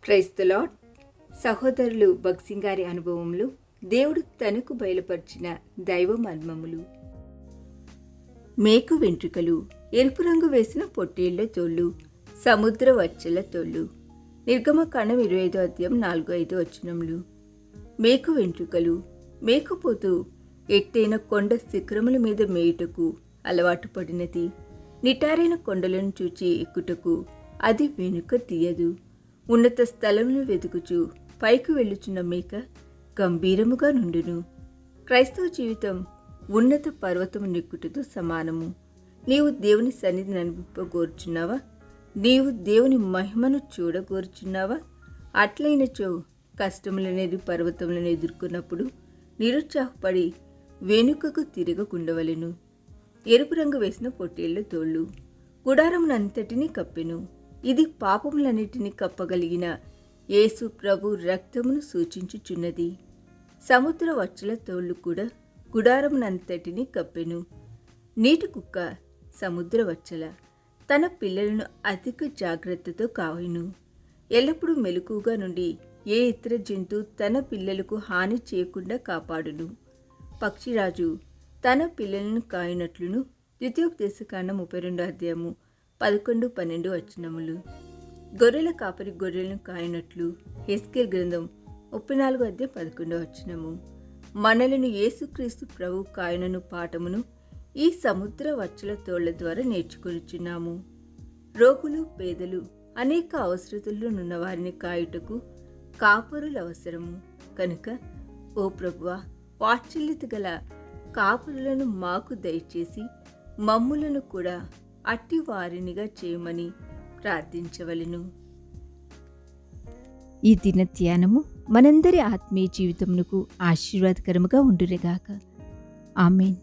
Praise the lord. సహోదరులు భక్సింగ్ గారి అనుభవములు, దేవుడు తనకు బయలుపరిచిన దైవ మర్మములు. మేకు వెంట్రుకలు, ఎరుపు రంగు వేసిన పొట్టేళ్ల తోళ్ళు, సముద్ర వచ్చల తోళ్ళు. నిర్గమకాండం 25:4-5 మేకు వెంట్రుకలు, మేకపోతు ఎత్తైన కొండ శిఖరముల మీద మేయుటకు అలవాటు పడినది. నిటారైన కొండలను చూచి ఎక్కుటకు అది వెనుక తీయదు. ఉన్నత స్థలమును వెతుకుచు పైకి వెళ్ళుచున్న మేక గంభీరముగా నుండును. క్రైస్తవ జీవితం ఉన్నత పర్వతము నెక్కుటతో సమానము. నీవు దేవుని సన్నిధిని అనుభవింపగోరుచున్నావా? నీవు దేవుని మహిమను చూడగోరుచున్నావా? అట్లయినచో కష్టములనేది పర్వతములను ఎదుర్కొన్నప్పుడు నిరుత్సాహపడి వెనుకకు తిరగకుండవలెను. ఎరుపు రంగు వేసిన పొట్టేళ్ల తోళ్ళు గుడారమునంతటినీ కప్పెను. ఇది పాపములన్నిటినీ కప్పగలిగిన యేసు ప్రభు రక్తమును సూచించుచున్నది. సముద్ర వచ్చల తోళ్ళు కూడా గుడారమునంతటినీ కప్పెను. నీటి కుక్క సముద్ర వచ్చల తన పిల్లలను అధిక జాగ్రత్తతో కావెను. ఎల్లప్పుడూ మెలకుగా నుండి ఏ ఇతర జంతువు తన పిల్లలకు హాని చేయకుండా కాపాడును. పక్షిరాజు తన పిల్లలను కాయనట్లును. ద్వితీయోపదేశకాండం 32:11-12 గొర్రెల కాపరి గొర్రెలను కాయనట్లు. హెస్కేల్ గ్రంథం 34:11 మనలను యేసుక్రీస్తు ప్రభు కాయనను పాఠమును ఈ సముద్ర వచ్చల తోళ్ల ద్వారా నేర్చుకొనిచున్నాము. రోగులు, పేదలు, అనేక అవసరతలున్న వారిని కాయుటకు కాపరులు అవసరము. కనుక ఓ ప్రభువా, వాత్సల్యత గల కాపరులను మాకు దయచేసి మమ్ములను కూడా అట్టి వారినిగా చేయమని ప్రార్థించవలెను. ఈ దిన ధ్యానము మనందరి ఆత్మీయ జీవితమునకు ఆశీర్వాదకరముగా ఉండురేగాక. ఆమేన్.